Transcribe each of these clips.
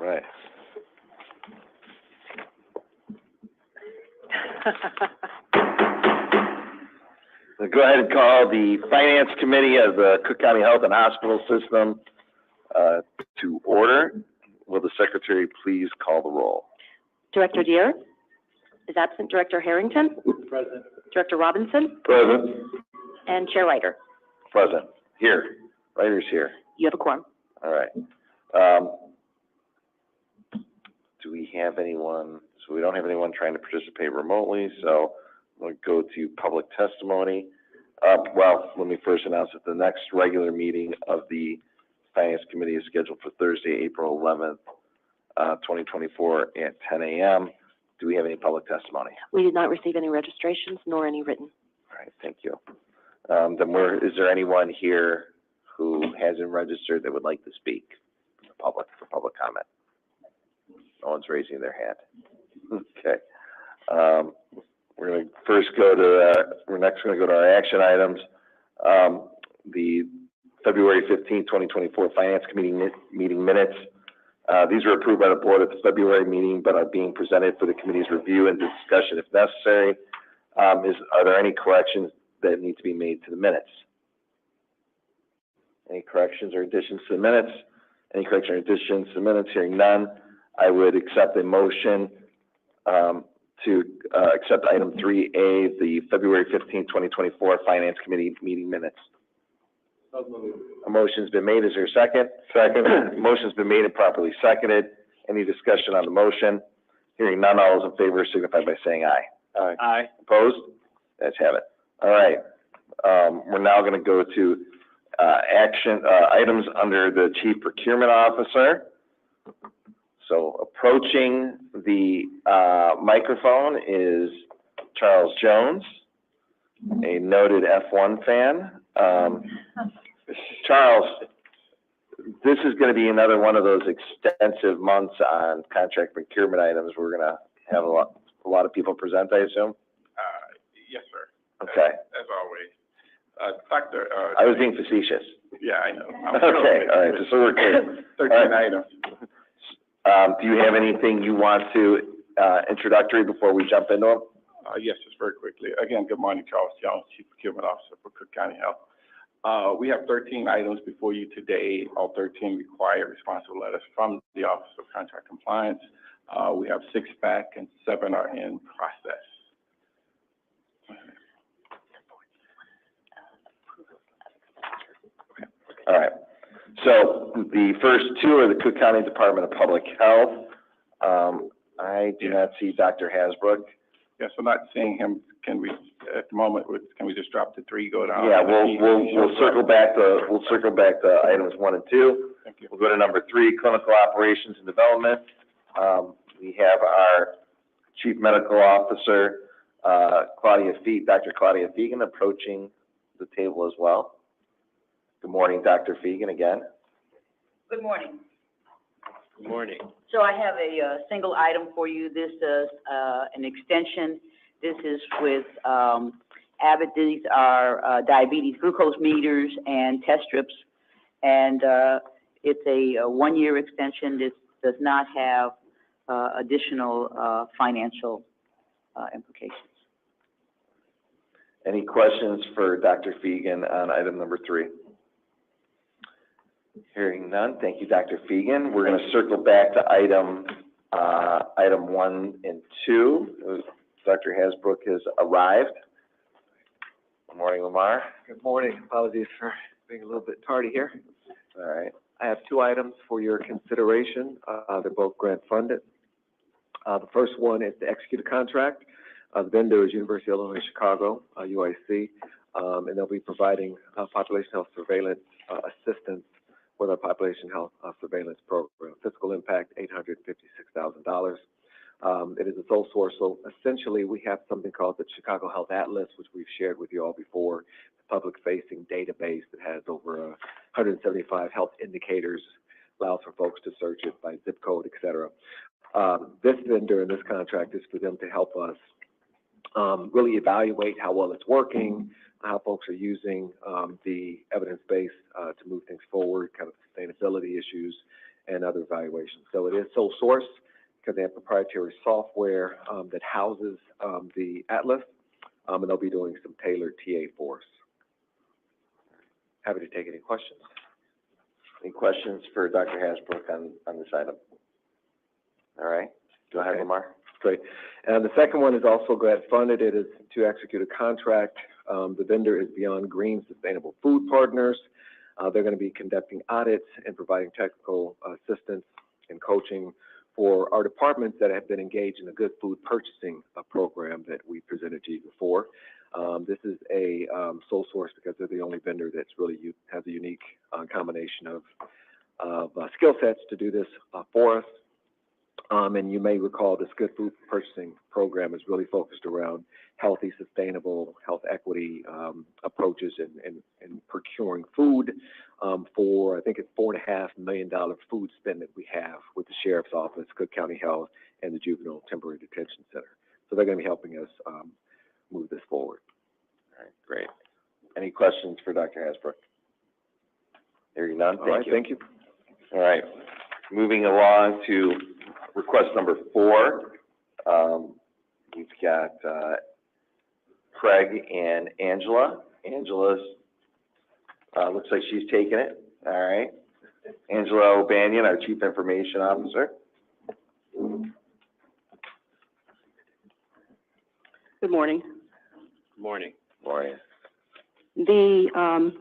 All right. We'll go ahead and call the Finance Committee of the Cook County Health and Hospital System to order. Will the Secretary please call the roll? Director Deere is absent. Director Harrington? Present. Director Robinson? Present. And Chair Ryder. Present. Here. Ryder's here. You have a quorum. All right. Do we have anyone? So we don't have anyone trying to participate remotely, so we'll go to public testimony. Well, let me first announce that the next regular meeting of the Finance Committee is scheduled for Thursday, April 11th, 2024 at 10 a.m. Do we have any public testimony? We did not receive any registrations nor any written. All right, thank you. Then is there anyone here who hasn't registered that would like to speak for public comment? No one's raising their hand. Okay. We're going to first go to, we're next going to go to our action items. The February 15, 2024 Finance Committee meeting minutes. These were approved by the board at the February meeting, but are being presented for the committee's review and discussion if necessary. Are there any corrections that need to be made to the minutes? Any corrections or additions to the minutes? Any corrections or additions to the minutes? Hearing none, I would accept a motion to accept item 3A, the February 15, 2024 Finance Committee meeting minutes. A motion's been made. Is there a second? Second. Motion's been made and properly seconded. Any discussion on the motion? Hearing none, all those in favor signify by saying aye. Aye. Aye. Opposed? Let's have it. All right. We're now going to go to action items under the Chief Procurement Officer. So approaching the microphone is Charles Jones, a noted F1 fan. Charles, this is going to be another one of those extensive months on contract procurement items. We're going to have a lot of people present, I assume? Yes, sir. Okay. As always. Doctor. I was being facetious. Yeah, I know. Okay, all right, so we're clear. 13 items. Do you have anything you want to, introductory before we jump into them? Yes, just very quickly. Again, good morning, Charles Jones, Chief Procurement Officer for Cook County Health. We have 13 items before you today. All 13 require responsible letters from the Office of Contract Compliance. We have 6 back and 7 are in process. All right. So the first 2 are the Cook County Department of Public Health. I do not see Dr. Hasbrook. Yes, we're not seeing him. Can we, at the moment, can we just drop to 3, go down? Yeah, we'll circle back to items 1 and 2. Thank you. We'll go to number 3, Clinical Operations and Development. We have our Chief Medical Officer, Dr. Claudia Fegan, approaching the table as well. Good morning, Dr. Fegan, again. Good morning. Good morning. So I have a single item for you. This is an extension. This is with Abbott. These are diabetes glucose meters and test strips. And it's a 1-year extension. This does not have additional financial implications. Any questions for Dr. Fegan on item number 3? Hearing none, thank you, Dr. Fegan. We're going to circle back to item 1 and 2. Dr. Hasbrook has arrived. Good morning, Lamar. Good morning. Apologies for being a little bit tardy here. All right. I have 2 items for your consideration. They're both grant funded. The first one is to execute a contract. The vendor is University of Illinois Chicago, UIC, and they'll be providing population health surveillance assistance with our population health surveillance program. Fiscal impact, $856,000. It is a sole source, so essentially we have something called the Chicago Health Atlas, which we've shared with you all before, the public-facing database that has over 175 health indicators, allows for folks to search it by zip code, et cetera. This vendor and this contract is for them to help us really evaluate how well it's working, how folks are using the evidence base to move things forward, kind of sustainability issues, and other evaluations. So it is sole source because they have proprietary software that houses the atlas, and they'll be doing some tailored TA for us. Happy to take any questions. Any questions for Dr. Hasbrook on this item? All right, go ahead, Okay. Lamar. Great. And the second one is also grant funded. It is to execute a contract. The vendor is Beyond Green Sustainable Food Partners. They're going to be conducting audits and providing technical assistance and coaching for our departments that have been engaged in a good food purchasing program that we presented to you before. This is a sole source because they're the only vendor that's really has a unique combination of skill sets to do this for us. And you may recall this good food purchasing program is really focused around healthy, sustainable, health equity approaches in procuring food for, I think it's $4.5 million food spend that we have with the Sheriff's Office, Cook County Health, and the Juvenile Temporary Detention Center. So they're going to be helping us move this forward. All right, great. Any questions for Dr. Hasbrook? Hearing none, All right, thank you. All right, moving along to request number 4. We've got Craig and Angela. Angela's, looks like she's taking it. All right. Angela O'Banion, our Chief Information Officer. Good morning. Morning. The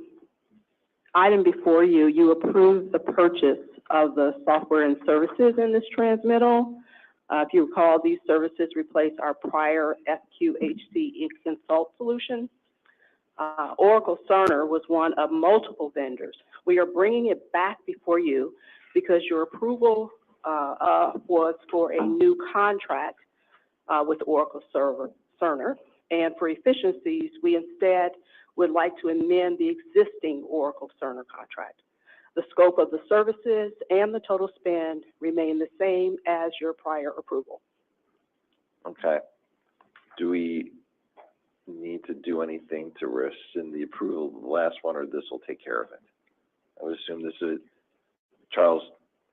item before you, you approved the purchase of the software and services in this transmittal. If you recall, these services replace our prior FQHC Consult solution. Oracle Cerner was one of multiple vendors. We are bringing it back before you because your approval was for a new contract with Oracle Cerner. And for efficiencies, we instead would like to amend the existing Oracle Cerner contract. The scope of the services and the total spend remain the same as your prior approval. Okay. Do we need to do anything to rescind the approval of the last one, or this will take care of it? I would assume this is, Charles,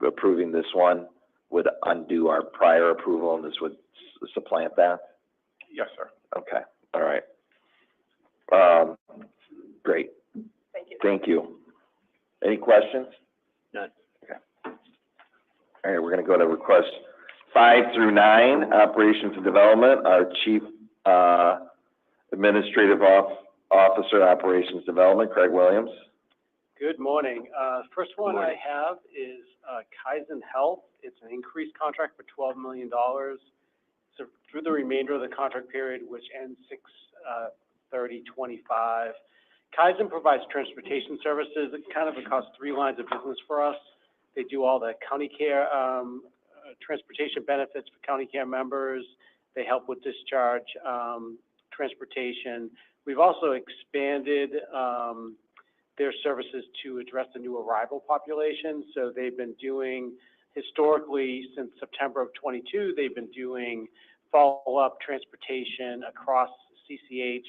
approving this one would undo our prior approval, and this would supplant that? Yes, sir. Okay, all right. Great. Thank you. Thank you. Any questions? None. Okay. All right, we're going to go to request 5 through 9, Operations and Development. Our Chief Administrative Officer, Operations Development, Craig Williams. Good morning. First one I have is Kaizen Health. It's an increased contract for $12 million. So through the remainder of the contract period, which ends 6/30/25. Kaizen provides transportation services. It kind of across 3 lines of business for us. They do all the county care transportation benefits for county care members. They help with discharge transportation. We've also expanded their services to address the new arrival population. So they've been doing, historically, since September of 22, they've been doing follow-up transportation across CCH.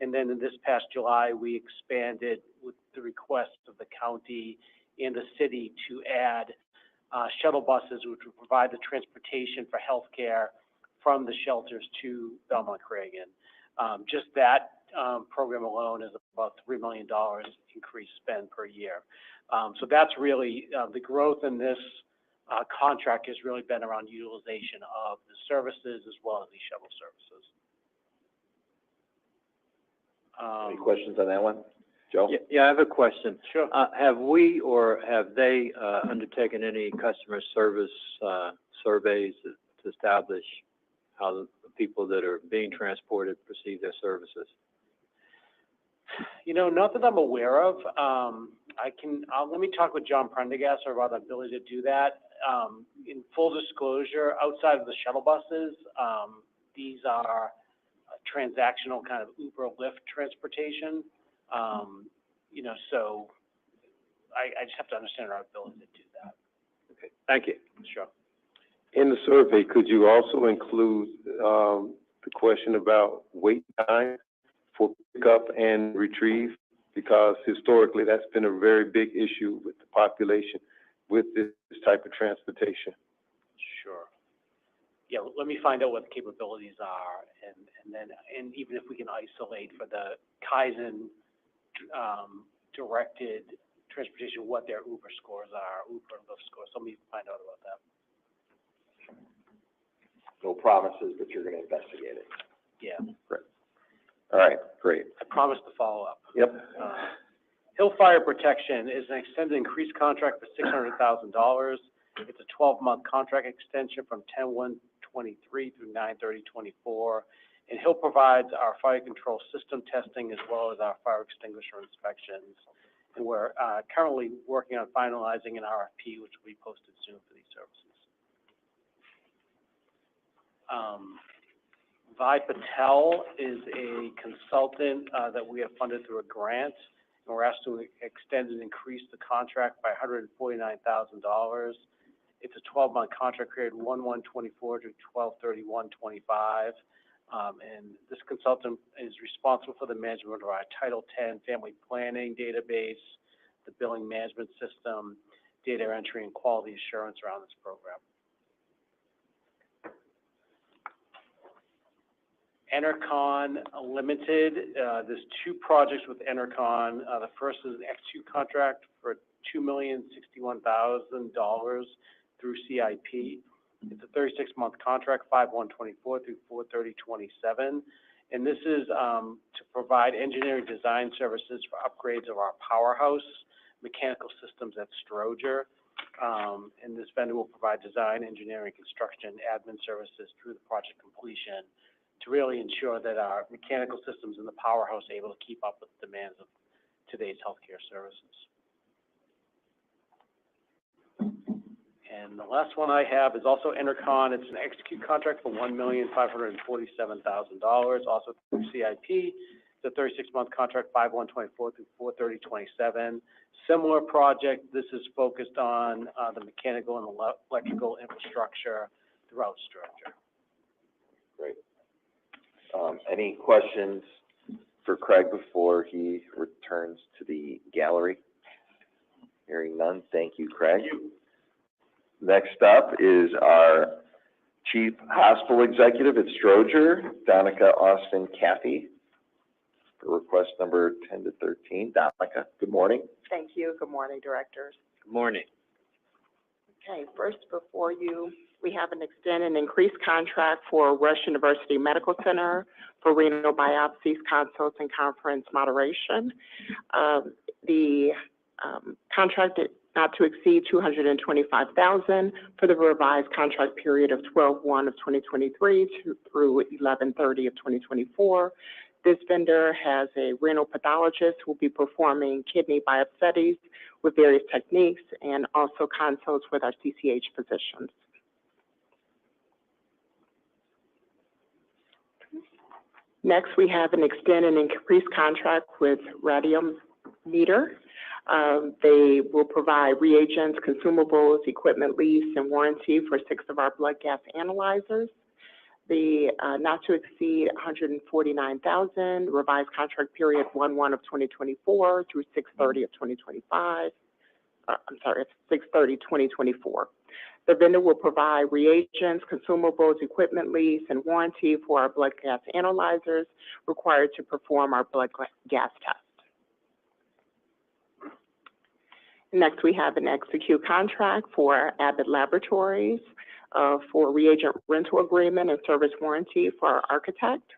And then in this past July, we expanded with the request of the county and the city to add shuttle buses, which would provide the transportation for healthcare from the shelters to Belmont-Cragen. Just that program alone is about $3 million increased spend per year. So that's really, the growth in this contract has really been around utilization of the services as well as the shuttle services. Any questions on that one? Joe? Yeah, I have a question. Sure. Have we or have they undertaken any customer service surveys to establish how the people that are being transported perceive their services? You know, not that I'm aware of. Let me talk with John Prendergast about the ability to do that. In full disclosure, outside of the shuttle buses, these are transactional kind of Uber Lyft transportation. You know, so I just have to understand our ability to do that. Okay, thank you. Sure. In the survey, could you also include the question about wait time for pickup and retrieve? Because historically, that's been a very big issue with the population with this type of transportation? Sure. Yeah, let me find out what the capabilities are, and then, and even if we can isolate for the Kaizen, directed transportation, what their Uber scores are, Uber and Lyft scores, let me find out about that. No promises, but you're gonna investigate it. Yeah, Great. All right, great. I promise to follow up. Yep. Hill Fire Protection is an extended increased contract for $600,000. It's a 12-month contract extension from 10/1/23 through 9/30/24. And Hill provides our fire control system testing as well as our fire extinguisher inspections. And we're currently working on finalizing an RFP, which will be posted soon for these services. Vi Patel is a consultant that we have funded through a grant, and we're asked to extend and increase the contract by $149,000. It's a 12-month contract period, 1/1/24 to 12/31/25. And this consultant is responsible for the management of our Title X family planning database, the billing management system, data entry, and quality assurance around this program. Enercon Limited, there's two projects with Enercon. The first is an execute contract for $2,061,000 through CIP. It's a 36-month contract, 5/1/24 through 4/30/27. And this is to provide engineering design services for upgrades of our powerhouse mechanical systems at Stroger. And this vendor will provide design, engineering, construction, admin services through the project completion to really ensure that our mechanical systems in the powerhouse are able to keep up with the demands of today's healthcare services. And the last one I have is also Enercon. It's an execute contract for $1,547,000, also through CIP. It's a 36-month contract, 5/1/24 through 4/30/27. Similar project. This is focused on the mechanical and electrical infrastructure throughout Stroger. Great. Any questions for Craig before he returns to the gallery? Hearing none, thank you, Craig. Thank you. Next up is our Chief Hospital Executive at Stroger, Donica Austin Cathy, for request number 10 to 13. Donica, good morning. Thank you. Good morning, directors. Good morning. Okay, first before you, we have an extended and increased contract for Rush University Medical Center for renal biopsies, consults, and conference moderation. The contract is not to exceed $225,000 for the revised contract period of 12/1/2023 through 11/30/2024. This vendor has a renal pathologist who will be performing kidney biopsies with various techniques and also consults with our CCH physicians. Next, we have an extended and increased contract with Radiometer. They will provide reagents, consumables, equipment lease, and warranty for 6 of our blood gas analyzers. The not to exceed $149,000, revised contract period 1/1/2024 through 6/30/2025. It's 6/30/2024. The vendor will provide reagents, consumables, equipment lease, and warranty for our blood gas analyzers required to perform our blood gas test. Next, we have an execute contract for Abbott Laboratories for reagent rental agreement and service warranty for our architect.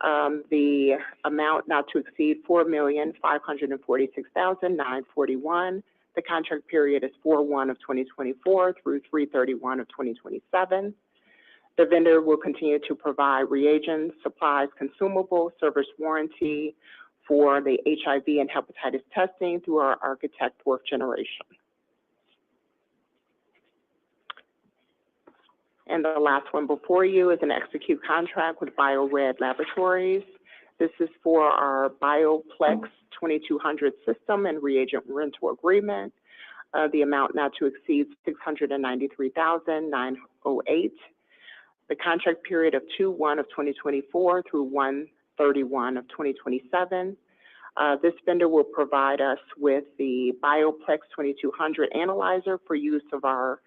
The amount not to exceed $4,546,941. The contract period is 4/1/2024 through 3/31/2027. The vendor will continue to provide reagents, supplies, consumables, service warranty for the HIV and hepatitis testing through our architect fourth generation. And the last one before you is an execute contract with BioRed Laboratories. This is for our BioPlex 2200 system and reagent rental agreement. The amount not to exceed $693,908. The contract period of 2/1/2024 through 1/31/2027. This vendor will provide us with the Bioplex 2200 analyzer for use of our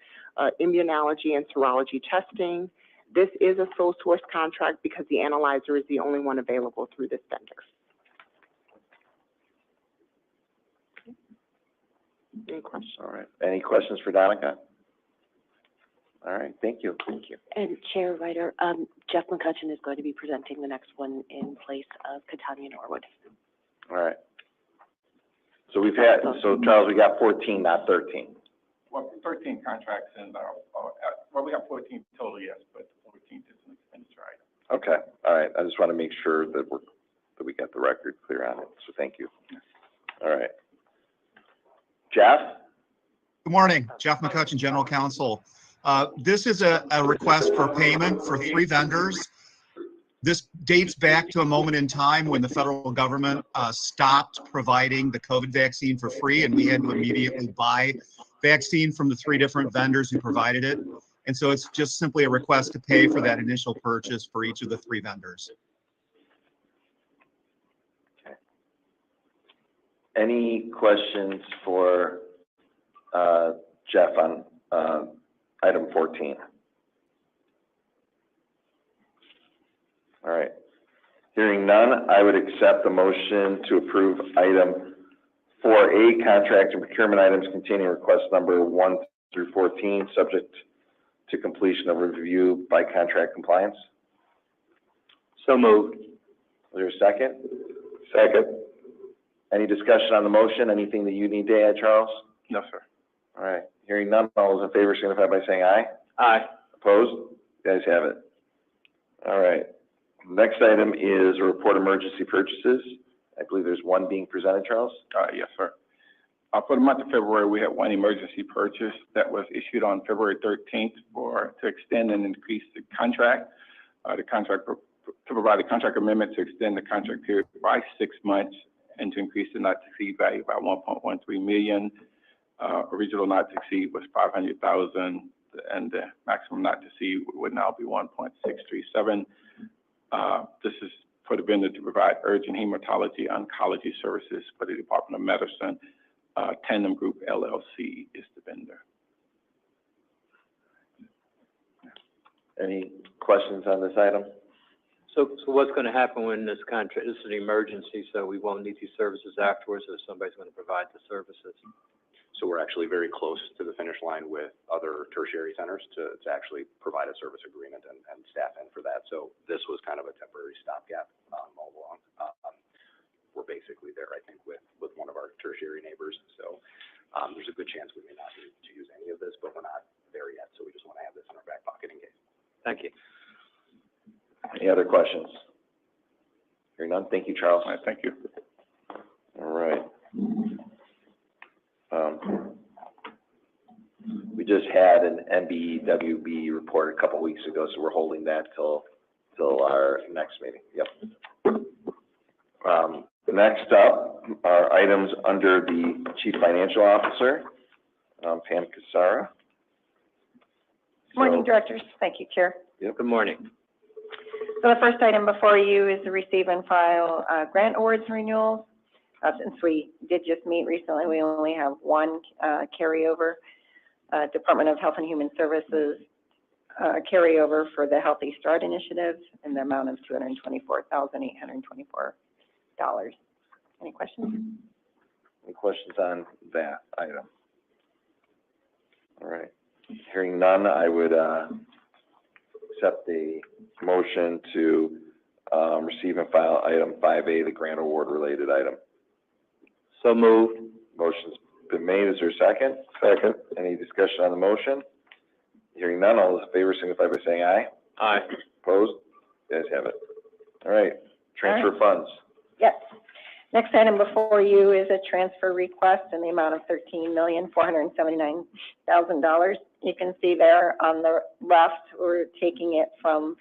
immunology and serology testing. This is a sole source contract because the analyzer is the only one available through this vendor. Any questions? All right. Any questions for Donica? All right, thank you. Thank you. And Chair Ryder, Jeff McCutcheon is going to be presenting the next one in place of Catania Norwood. All right. So we've had, so Charles, we got 14, not 13. Well, 13 contracts and, well, we have 14 total, yes, but 14 is an expenditure item. Okay, all right. I just want to make sure that we got the record clear on it, so thank you. All right. Jeff? Good morning, Jeff McCutcheon, General Counsel. This is a request for payment for 3 vendors. This dates back to a moment in time when the federal government stopped providing the COVID vaccine for free, and we had to immediately buy vaccine from the 3 different vendors who provided it. And so it's just simply a request to pay for that initial purchase for each of the 3 vendors. Okay. Any questions for Jeff on item 14? All right. Hearing none, I would accept the motion to approve item 4A, contract and procurement items containing request number 1 through 14, subject to completion of review by contract compliance. So moved. Is there a second? Second. Any discussion on the motion? Anything that you need to add, Charles? No, sir. All right. Hearing none, all those in favor signify by saying aye. Aye. Opposed? You guys have it. All right. Next item is a report emergency purchases. I believe there's one being presented, Charles. Yes, sir. For the month of February, we had one emergency purchase that was issued on February 13th to extend and increase the contract. To provide a contract amendment to extend the contract period by 6 months and to increase the not to exceed value by 1.13 million. Original not to exceed was 500,000, and the maximum not to exceed would now be 1.637. This is for the vendor to provide urgent hematology oncology services for the Department of Medicine. Tandem Group LLC is the vendor. Any questions on this item? So what's going to happen when this contract, this is an emergency, so we won't need these services afterwards, or somebody's going to provide the services? So we're actually very close to the finish line with other tertiary centers to actually provide a service agreement and staff in for that. So this was kind of a temporary stopgap all along. We're basically there, I think, with one of our tertiary neighbors. So there's a good chance we may not need to use any of this, but we're not there yet. So we just want to have this in our back pocket in case. Thank you. Any other questions? Hearing none, thank you, Charles. All right, thank you. All right. We just had an NBWB report a couple weeks ago, so we're holding that till our next meeting. Yep. Next up are items under the Chief Financial Officer, Pam Casara. Good morning, Directors. Thank you, Chair. Yep. Good morning. So the first item before you is to receive and file grant awards renewals. Since we did just meet recently, we only have one carryover. Department of Health and Human Services carryover for the Healthy Start Initiative in the amount of $224,824. Any questions? Any questions on that item? All right. Hearing none, I would accept the motion to receive and file item 5A, the grant award related item. So moved. Motion's been made. Is there a second? Second. Any discussion on the motion? Hearing none, all those in favor signify by saying aye. Aye. Opposed? You guys have it. All right. Transfer funds. Yes. Next item before you is a transfer request in the amount of $13,479,000. You can see there on the left, we're taking it from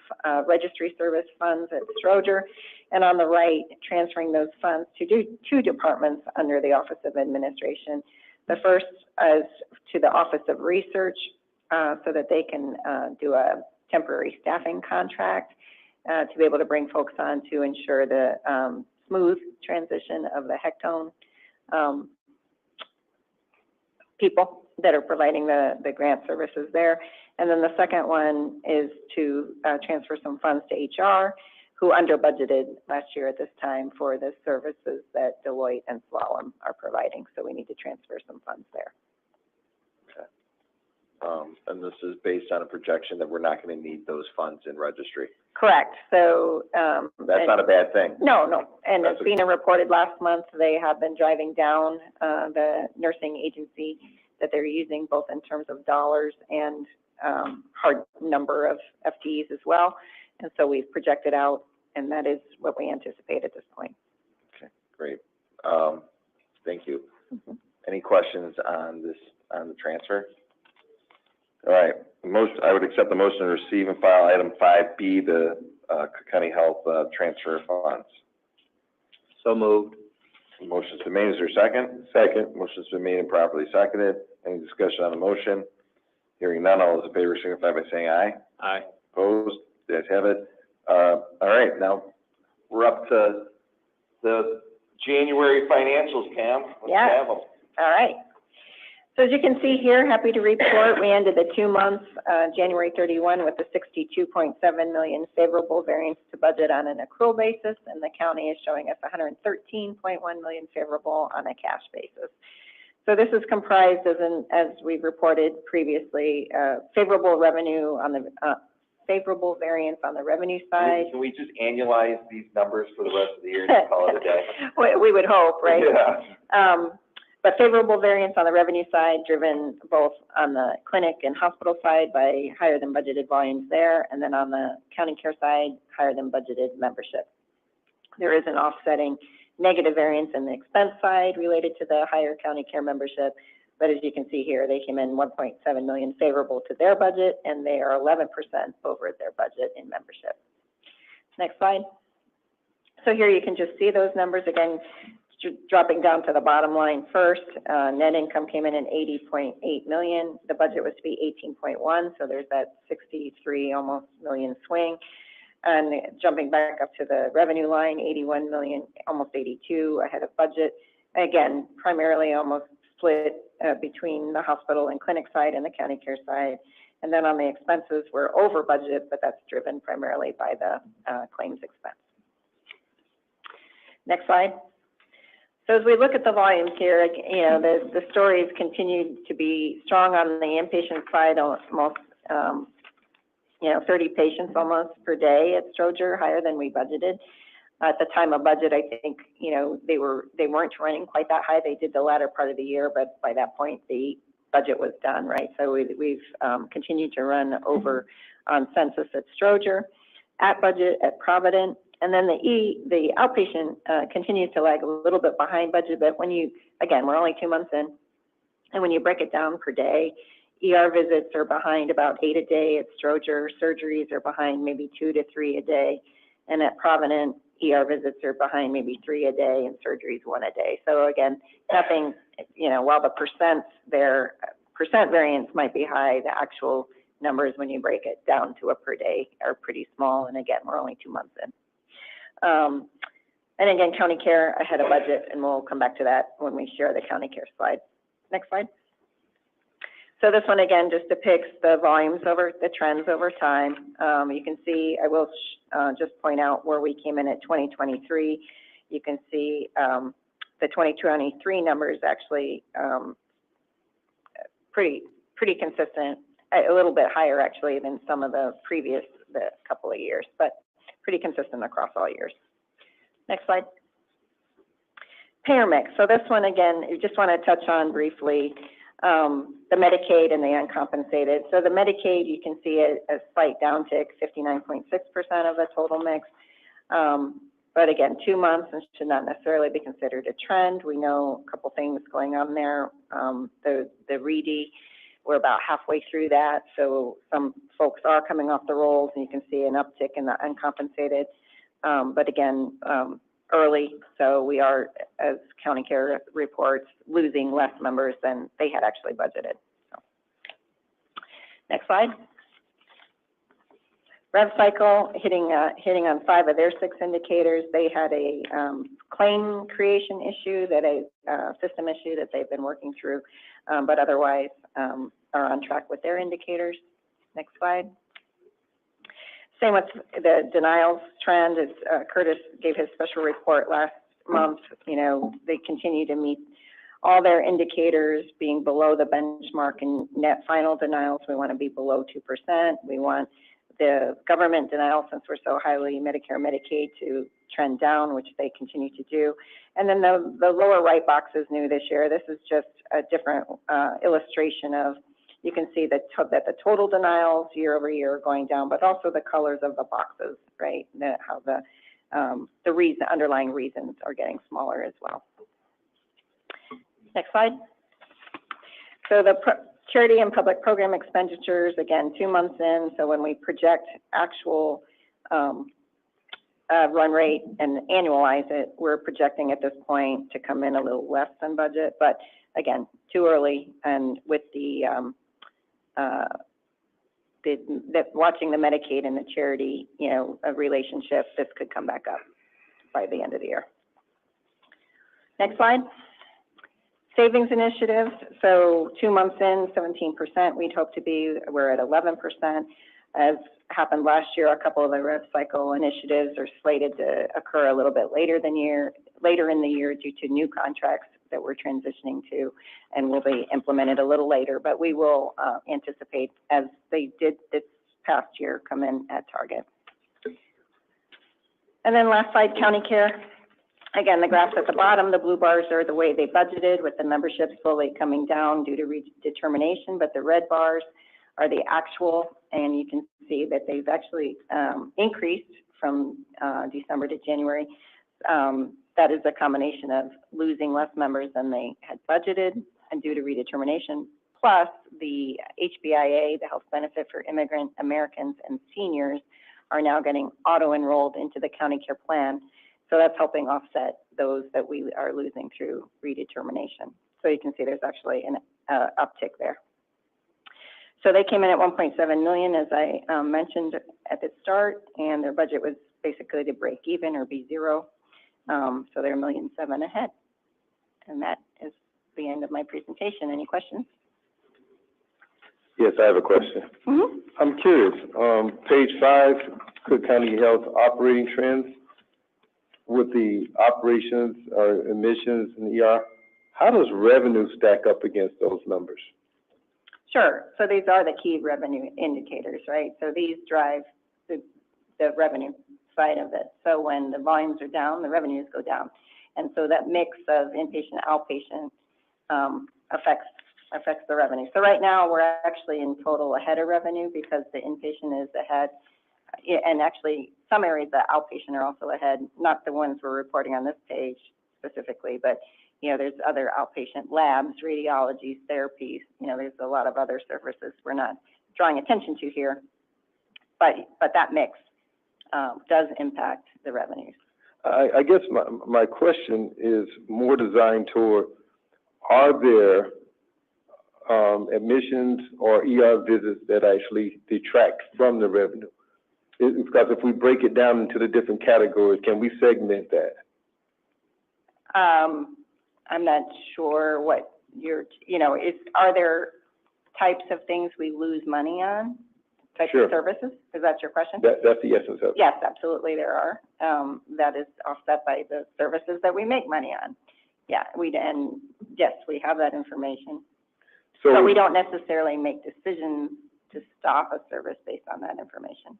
registry service funds at Stroger, and on the right, transferring those funds to two departments under the Office of Administration. The first is to the Office of Research, so that they can do a temporary staffing contract to be able to bring folks on to ensure the smooth transition of the Hectone, people that are providing the grant services there. And then the second one is to transfer some funds to HR, who under budgeted last year at this time for the services that Deloitte and Slalom are providing. So we need to transfer some funds there. And this is based on a projection that we're not going to need those funds in registry. Correct. So That's not a bad thing. no. And as That's Bina reported last month, they have been driving down the nursing agency that they're using, both in terms of dollars and hard number of FTEs as well. And so we've projected out, and that is what we anticipate at this point. Okay, great. Thank you. Mm-hmm. Any questions on this, on the transfer? All right, I would accept the motion to receive and file item 5B, the Cook County Health transfer of funds. So moved. Motion's been made. Is there a second? Second. Motion's been made and properly seconded. Any discussion on the motion? Hearing none, all those in favor signify by saying aye. Aye. Opposed? The ayes have it. All right, now we're up to the January financials, Cam. Let's Yeah. have them. All right. So as you can see here, happy to report, we ended the 2 months, January 31, with a 62.7 million favorable variance to budget on an accrual basis, and the county is showing us 113.1 million favorable on a cash basis. So this is comprised, as we've reported previously, favorable revenue on the favorable variance on the revenue side. Can we just annualize these numbers for the rest of the year and call it a day? We would hope, right? Yeah. But favorable variance on the revenue side, driven both on the clinic and hospital side by higher than budgeted volumes there, and then on the county care side, higher than budgeted membership. There is an offsetting negative variance in the expense side related to the higher county care membership, but as you can see here, they came in 1.7 million favorable to their budget, and they are 11% over their budget in membership. Next slide. So here you can just see those numbers again. Dropping down to the bottom line first, net income came in at 80.8 million. The budget was to be 18.1, so there's that 63 almost million swing. And jumping back up to the revenue line, 81 million, almost 82 ahead of budget. Again, primarily almost split between the hospital and clinic side and the county care side. And then on the expenses, we're over budget, but that's driven primarily by the claims expense. Next slide. So as we look at the volumes here, you know, the stories continued to be strong on the inpatient side, almost, 30 patients almost per day at Stroger, higher than we budgeted. At the time of budget, I think, they weren't running quite that high. They did the latter part of the year, but by that point, the budget was done, right? So we've continued to run over on census at Stroger, at budget at Provident. And then the outpatient continues to lag a little bit behind budget, but we're only 2 months in, and when you break it down per day, ER visits are behind about 8 a day at Stroger, surgeries are behind maybe 2 to 3 a day, and at Provident, ER visits are behind maybe 3 a day and surgeries 1 a day. So again, nothing, while the percent variance might be high, the actual numbers when you break it down to a per day are pretty small, and again, we're only 2 months in. And again, county care ahead of budget, and we'll come back to that when we share the county care slide. Next slide. So this one again just depicts the volumes the trends over time. You can see, I will just point out where we came in at 2023. You can see the 2023 numbers actually pretty consistent, a little bit higher actually than some of the couple of years, but pretty consistent across all years. Next slide. Payer mix. So this one, again, I just want to touch on briefly the Medicaid and the uncompensated. So the Medicaid, you can see a slight downtick, 59.6% of the total mix. But again, 2 months and should not necessarily be considered a trend. We know a couple things going on there. The READY, we're about halfway through that, so some folks are coming off the rolls, and you can see an uptick in the uncompensated. But again, early, so we are, as county care reports, losing less members than they had actually budgeted. So. Next slide. Rev cycle hitting on 5 of their 6 indicators. They had a claim creation issue system issue that they've been working through, but otherwise, are on track with their indicators. Next slide. Same with the denials trend, as Curtis gave his special report last month. They continue to meet all their indicators, being below the benchmark in net final denials. We want to be below 2%. We want the government denials, since we're so highly Medicare, Medicaid, to trend down, which they continue to do. And then the lower right box is new this year. This is just a different illustration of, you can see that the total denials year over year are going down, but also the colors of the boxes, right? How the underlying reasons are getting smaller as well. Next slide. So the charity and public program expenditures, again, 2 months in. So when we project actual run rate and annualize it, we're projecting at this point to come in a little less than budget. But again, too early, and with watching the Medicaid and the charity, relationship, this could come back up by the end of the year. Next slide. Savings initiatives. So 2 months in, 17%. We'd hope to be, we're at 11%. As happened last year, a couple of the rev cycle initiatives are slated to occur a little bit later in the year due to new contracts that we're transitioning to, and will be implemented a little later, but we will anticipate, as they did this past year, come in at target. And then last slide, county care. Again, the graphs at the bottom, the blue bars are the way they budgeted, with the membership slowly coming down due to redetermination, but the red bars are the actual, and you can see that they've actually increased from December to January. That is a combination of losing less members than they had budgeted and due to redetermination, plus the HBIA, the Health Benefit for Immigrant Americans and Seniors, are now getting auto-enrolled into the county care plan. So that's helping offset those that we are losing through redetermination. So you can see there's actually an uptick there. So they came in at 1.7 million, as I mentioned at the start, and their budget was basically to break even or be zero. So they're $1.7 million ahead. And that is the end of my presentation. Any questions? Yes, I have a question. Mm-hmm. I'm curious, page 5, Cook County Health operating trends, with the operations or admissions and ER, how does revenue stack up against those numbers? Sure. So these are the key revenue indicators, right? So these drive the revenue side of it. So when the volumes are down, the revenues go down. And so that mix of inpatient, outpatient affects the revenue. So right now, we're actually in total ahead of revenue because the inpatient is ahead. And actually, some areas of outpatient are also ahead, not the ones we're reporting on this page specifically, but there's other outpatient labs, radiologies, therapies. There's a lot of other services we're not drawing attention to here, but that mix does impact the revenues. I guess my question is more designed toward, are there admissions or ER visits that actually detract from the revenue? Because if we break it down into the different categories, can we segment that? I'm not sure what are there types of things we lose money on? Types of services? Is that your question? That's the essence of it. Yes, absolutely there are. That is offset by the services that we make money on. Yeah, yes, we have that information. But we don't necessarily make decisions to stop a service based on that information.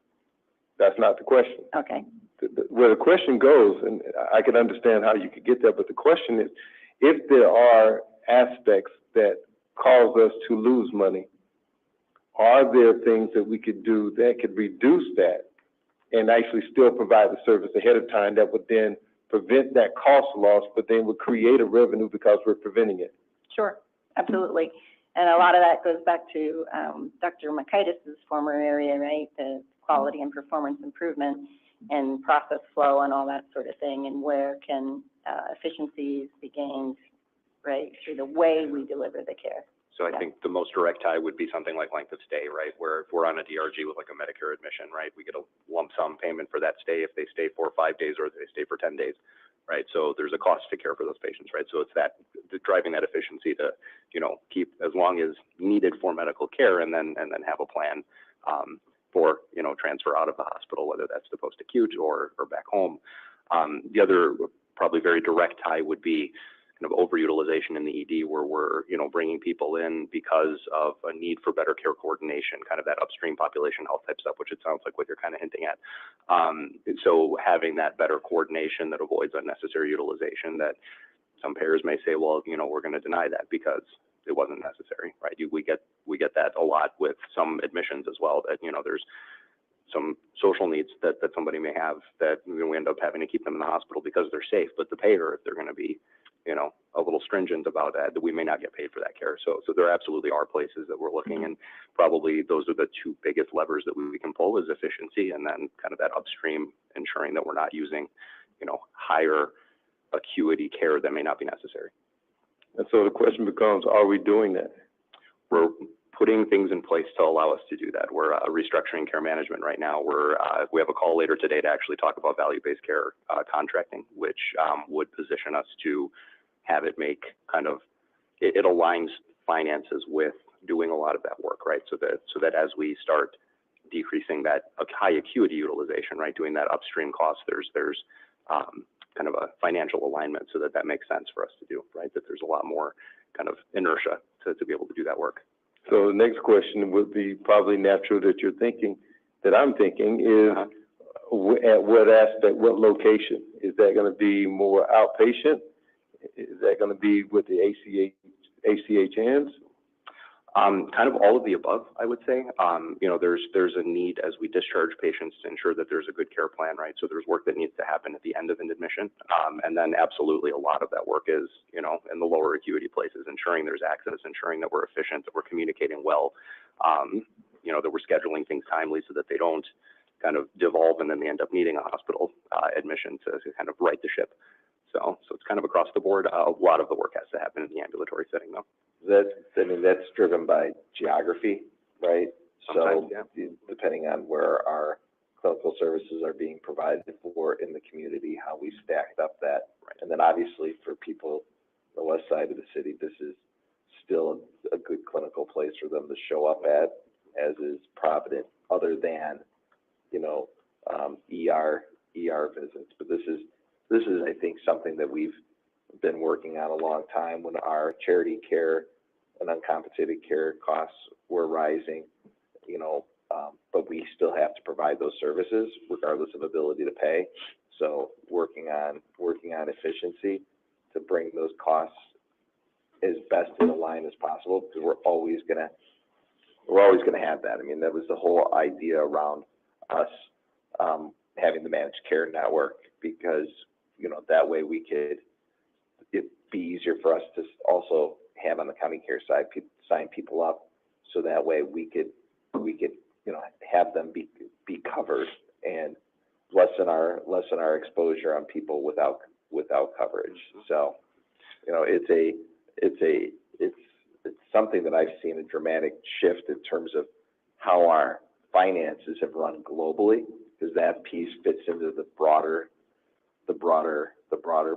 That's not the question. Okay. Where the question goes, and I can understand how you could get there, but the question is, if there are aspects that cause us to lose money, are there things that we could do that could reduce that and actually still provide the service ahead of time that would then prevent that cost loss, but then would create a revenue because we're preventing it? Sure, absolutely. And a lot of that goes back to Dr. Makaitis' former area, right? The quality and performance improvement and process flow and all that sort of thing, and where can efficiencies be gained, right, through the way we deliver the care. So I think the most direct tie would be something like length of stay, right? Where if we're on a DRG with like a Medicare admission, right, we get a lump sum payment for that stay if they stay 4 or 5 days or if they stay for 10 days. right? So there's a cost to care for those patients, right? So it's that, driving that efficiency to, keep as long as needed for medical care, and then have a plan, for, transfer out of the hospital, whether that's to post-acute or back home. The other probably very direct tie would be kind of overutilization in the ED, where we're, bringing people in because of a need for better care coordination, kind of that upstream population health type stuff, which it sounds like what you're kind of hinting at. So having that better coordination that avoids unnecessary utilization, that some payers may say, well, we're going to deny that because it wasn't necessary, right? We get that a lot with some admissions as well, that, there's some social needs that somebody may have that we end up having to keep them in the hospital because they're safe, but the payer, if they're going to be, a little stringent about that, we may not get paid for that care. So there absolutely are places that we're looking, and probably those are the two biggest levers that we can pull, is efficiency, and then kind of that upstream, ensuring that we're not using, higher acuity care that may not be necessary. And so the question becomes, are we doing that? We're putting things in place to allow us to do that. We're restructuring care management right now. We have a call later today to actually talk about value-based care contracting, which would position us to have it make kind of, it aligns finances with doing a lot of that work, right? So that as we start decreasing that high acuity utilization, right, doing that upstream cost, there's kind of a financial alignment, so that makes sense for us to do, right? That there's a lot more kind of inertia to be able to do that work. So the next question would be probably natural that you're thinking, that I'm thinking, is at what aspect, what location? Is that going to be more outpatient? Is that going to be with the ACHNs? Kind of all of the above, I would say. There's a need as we discharge patients to ensure that there's a good care plan, right? So there's work that needs to happen at the end of an admission. And then absolutely a lot of that work is, in the lower acuity places, ensuring there's access, ensuring that we're efficient, that we're communicating well, that we're scheduling things timely so that they don't kind of devolve and then they end up needing a hospital admission to kind of right the ship. So it's kind of across the board. A lot of the work has to happen in the ambulatory setting, though. That's driven by geography, right? Sometimes, So depending on where our clinical services are being provided for in the community, how we stacked up that. Right. And then obviously for people on the west side of the city, this is still a good clinical place for them to show up at, as is Providence, other than, ER visits. But this is, I think, something that we've been working on a long time. When our charity care and uncompensated care costs were rising, but we still have to provide those services regardless of ability to pay. So working on efficiency to bring those costs as best in line as possible, because we're always gonna have that. I mean, that was the whole idea around us having the managed care network, because that way it'd be easier for us to also have on the county care side sign people up, so that way we could have them be covered and lessen our exposure on people without coverage. So it's something that I've seen a dramatic shift in terms of how our finances have run globally, because that piece fits into the broader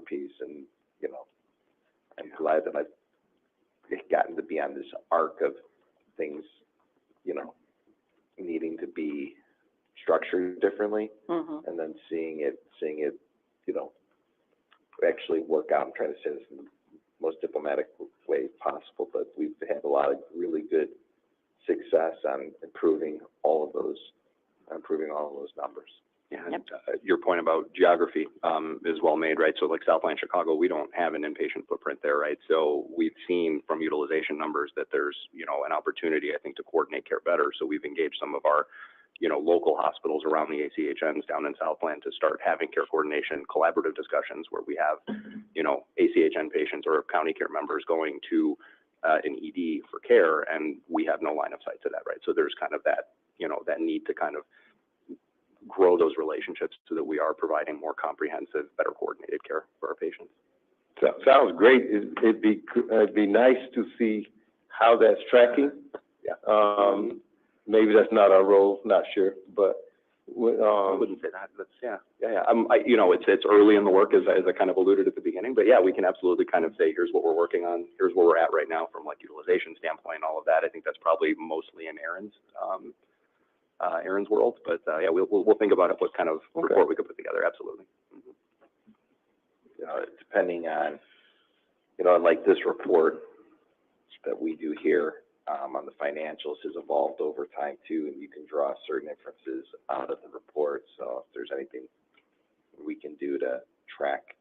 piece. And I'm glad that I've gotten to be on this arc of things needing to be structured differently, and then seeing it actually work out. I'm trying to say this in the most diplomatic way possible, but we've had a lot of really good success on improving all of those numbers. Yeah, and, your point about geography is well made, right? So like Southland Chicago, we don't have an inpatient footprint there, right? So we've seen from utilization numbers that there's, an opportunity, I think, to coordinate care better. So we've engaged some of our, local hospitals around the ACHNs down in Southland to start having care coordination, collaborative discussions where we have, ACHN patients or county care members going to an ED for care, and we have no line of sight to that, right? So there's kind of that, that need to kind of grow those relationships so that we are providing more comprehensive, better coordinated care for our patients. So, sounds great. It'd be nice to see how that's tracking. Yeah. Maybe that's not our role, not sure, but I wouldn't say that, that's, yeah. You know, it's early in the work, as I kind of alluded at the beginning, but yeah, we can absolutely kind of say, here's what we're working on, here's where we're at right now from like utilization standpoint, all of that. I think that's probably mostly in Aaron's world, but, yeah, we'll think about it, what kind of report we could put together, absolutely. Depending on, like this report that we do here, on the financials has evolved over time too, and you can draw certain inferences out of the report. So if there's anything we can do to track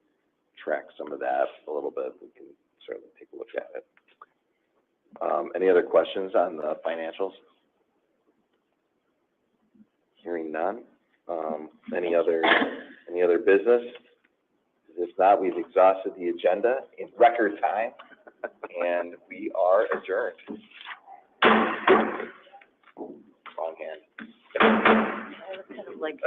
some of that a little bit, we can certainly take a look at it. Any other questions on the financials? Hearing none. Any other business? If not, we've exhausted the agenda in record time, and we are adjourned. Wrong hand. I was kind of like,